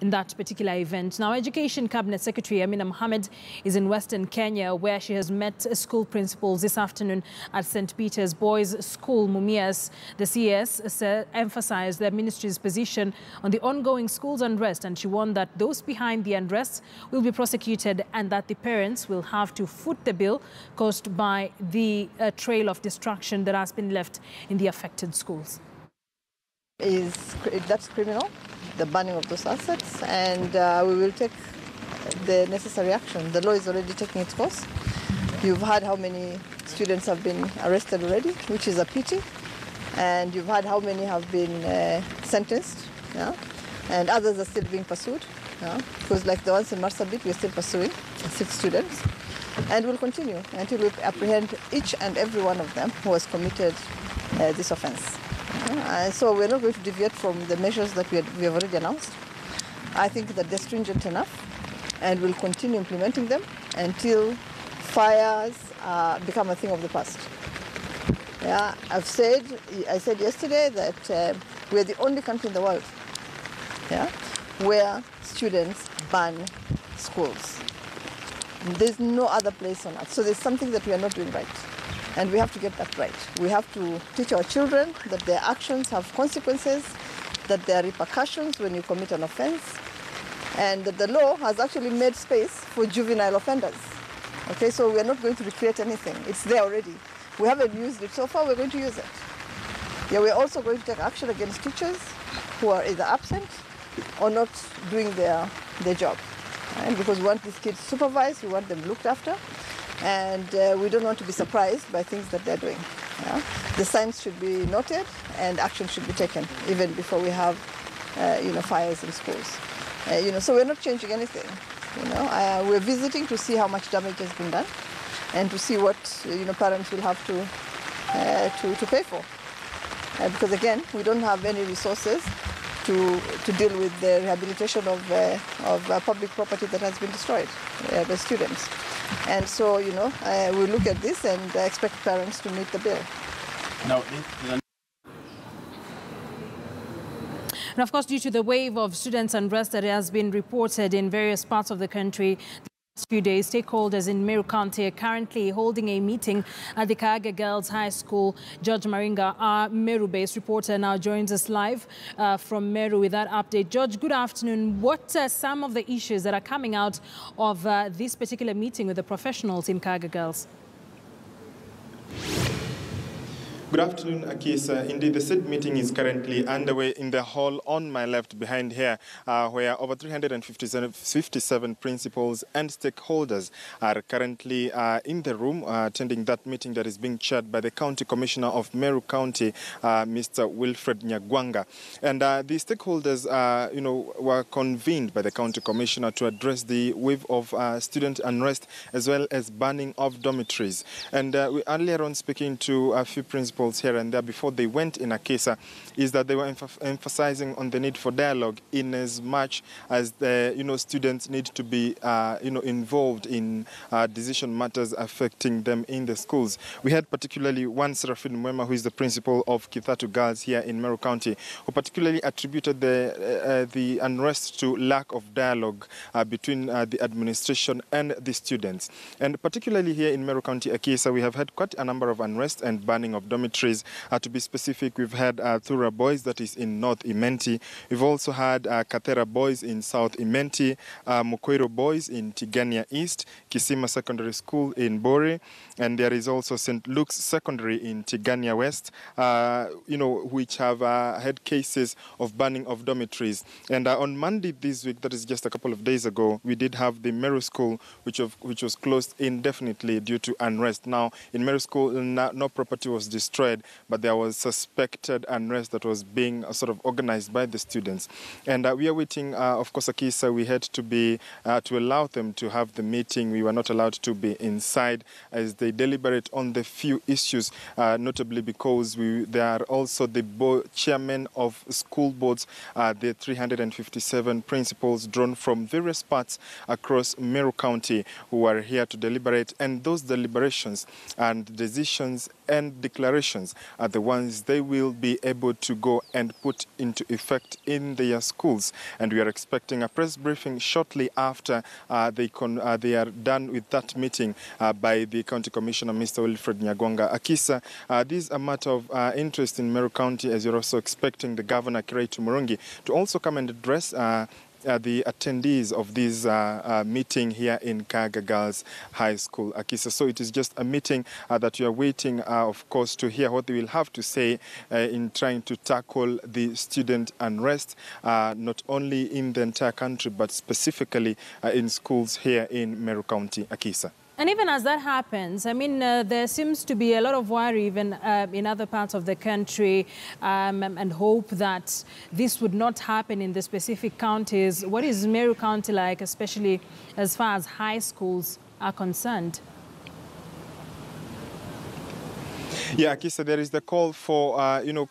in that particular event. Now, Education Cabinet Secretary Amina Mohammed is in Western Kenya, where she has met school principals this afternoon at St. Peter's Boys School Mumias. The CS emphasized the ministry's position on the ongoing schools unrest, and she warned that those behind the unrest will be prosecuted and that the parents will have to foot the bill caused by the trail of destruction that has been left in the affected schools. That's criminal, the banning of those assets, and we will take the necessary action. The law is already taking its course. You've heard how many students have been arrested already, which is a pity, and you've heard how many have been sentenced, yeah? And others are still being pursued, yeah? Because like the ones in Marsabit, we're still pursuing 6 students, and we'll continue until we apprehend each and every one of them who has committed this offense. So we're not going to deviate from the measures that we have already announced. I think that they're stringent enough, and we'll continue implementing them until fires become a thing of the past. Yeah, I said yesterday that we're the only country in the world, yeah, where students ban schools. There's no other place on earth. So there's something that we are not doing right. And we have to get that right. We have to teach our children that their actions have consequences, that there are repercussions when you commit an offense, and that the law has actually made space for juvenile offenders. Okay, so we're not going to recreate anything. It's there already. We haven't used it so far, we're going to use it. Yeah, we're also going to take action against teachers who are either absent or not doing their job. Right? Because we want these kids supervised, we want them looked after, and we don't want to be surprised by things that they're doing. Yeah? The signs should be noted and action should be taken even before we have fires in schools. So we're not changing anything. We're visiting to see how much damage has been done and to see what parents will have to pay for. Because again, we don't have any resources to deal with the rehabilitation of public property that has been destroyed by students. And so, we look at this and expect parents to meet the bill. Now, and of course, due to the wave of students' unrest that has been reported in various parts of the country, few days, stakeholders in Meru County are currently holding a meeting at the Kaaga Girls High School. George Maringa, our Meru-based reporter, now joins us live from Meru with that update. George, good afternoon. What are some of the issues that are coming out of this particular meeting with the professionals in Kaaga Girls? Good afternoon, Akisa. Indeed, the said meeting is currently underway in the hall on my left behind here, where over 357 principals and stakeholders are currently in the room attending that meeting that is being chaired by the County Commissioner of Meru County, Mr. Wilfred Nyagwanga. And the stakeholders, were convened by the County Commissioner to address the wave of student unrest as well as banning of dormitories. And we earlier on speaking to a few principals here and there before they went in Akisa, is that they were emphasizing on the need for dialogue in as much as the students need to be involved in decision matters affecting them in the schools. We had particularly one Seraphine Mwema, who is the principal of Kithatu Girls here in Meru County, who particularly attributed the unrest to lack of dialogue between the administration and the students. And particularly here in Meru County, Akisa, we have had quite a number of unrest and banning of dormitories. To be specific, we've had Thura Boys, that is in North Imenti. We've also had Kathera Boys in South Imenti, Mukwero Boys in Tigania East, Kisima Secondary School in Bore, and there is also St. Luke's Secondary in Tigania West, which have had cases of banning of dormitories. And on Monday this week, that is just a couple of days ago, we did have the Meru School, which was closed indefinitely due to unrest. Now, in Meru School, no property was destroyed, but there was suspected unrest that was being sort of organized by the students. And we are waiting, of course, Akisa, we had to be, to allow them to have the meeting. We were not allowed to be inside as they deliberate on the few issues, notably because there are also the chairmen of school boards, the 357 principals drawn from various parts across Meru County who are here to deliberate. And those deliberations and decisions and declarations regulations are the ones they will be able to go and put into effect in their schools. And we are expecting a press briefing shortly after they are done with that meeting by the County Commissioner, Mr. Wilfred Nyagonga. Akisa, this is a matter of interest in Meru County, as you're also expecting the Governor, Kiraitu Murungi, to also come and address the attendees of this meeting here in Kaga Girls High School, Akisa. So it is just a meeting that you are waiting, of course, to hear what they will have to say in trying to tackle the student unrest, not only in the entire country, but specifically in schools here in Meru County, Akisa. And even as that happens, I mean, there seems to be a lot of worry even in other parts of the country and hope that this would not happen in the specific counties. What is Meru County like, especially as far as high schools are concerned? Yeah, Akisa, there is the call for,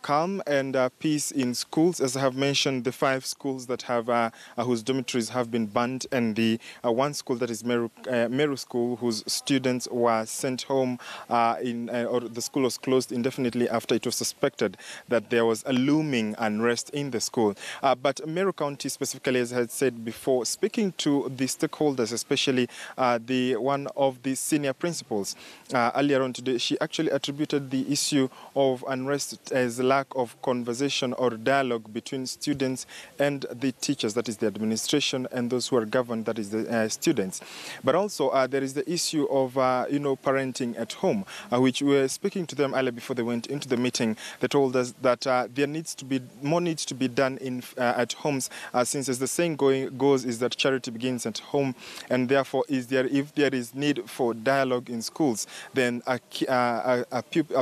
calm and peace in schools. As I have mentioned, the 5 schools that have whose dormitories have been banned, and the one school that is Meru School, whose students were sent home or the school was closed indefinitely after it was suspected that there was a looming unrest in the school. But Meru County specifically, as I had said before, speaking to the stakeholders, especially the one of the senior principals earlier on today, she actually attributed the issue of unrest as a lack of conversation or dialogue between students and the teachers, that is the administration, and those who are governed, that is the students. But also there is the issue of, parenting at home, which we were speaking to them earlier before they went into the meeting. They told us that there needs to be more needs to be done in at homes, since as the saying goes is that charity begins at home, and therefore if there is need for dialogue in schools, then a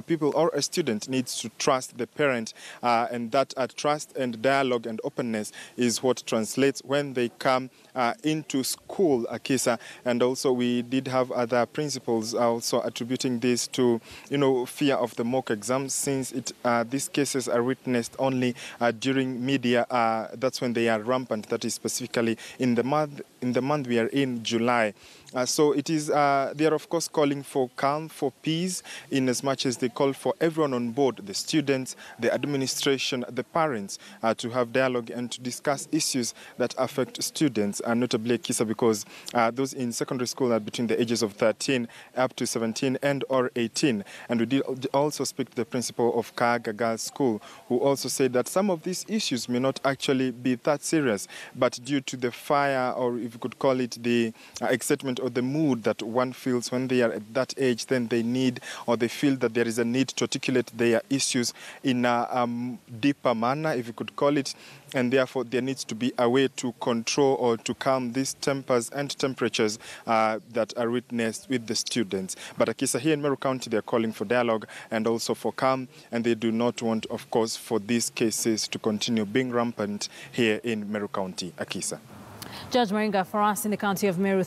pupil or a student needs to trust the parent, and that trust and dialogue and openness is what translates when they come into school, Akisa. And also we did have other principals also attributing this to, fear of the mock exams, since these cases are witnessed only during media. That's when they are rampant. That is specifically in the month we are in, July. So it is, they are of course calling for calm, for peace, in as much as they call for everyone on board, the students, the administration, the parents, to have dialogue and to discuss issues that affect students, notably Kisa, because those in secondary school are between the ages of 13 up to 17 and or 18. And we did also speak to the principal of Kaga Girls School, who also said that some of these issues may not actually be that serious, but due to the fire, or if you could call it the excitement or the mood that one feels when they are at that age, then they need, or they feel that there is a need to articulate their issues in a deeper manner, if you could call it, and therefore there needs to be a way to control or to calm these tempers and temperatures that are witnessed with the students. But Akisa, here in Meru County, they are calling for dialogue and also for calm, and they do not want, of course, for these cases to continue being rampant here in Meru County. Akisa. Judge Maringa, for us in the county of Meru.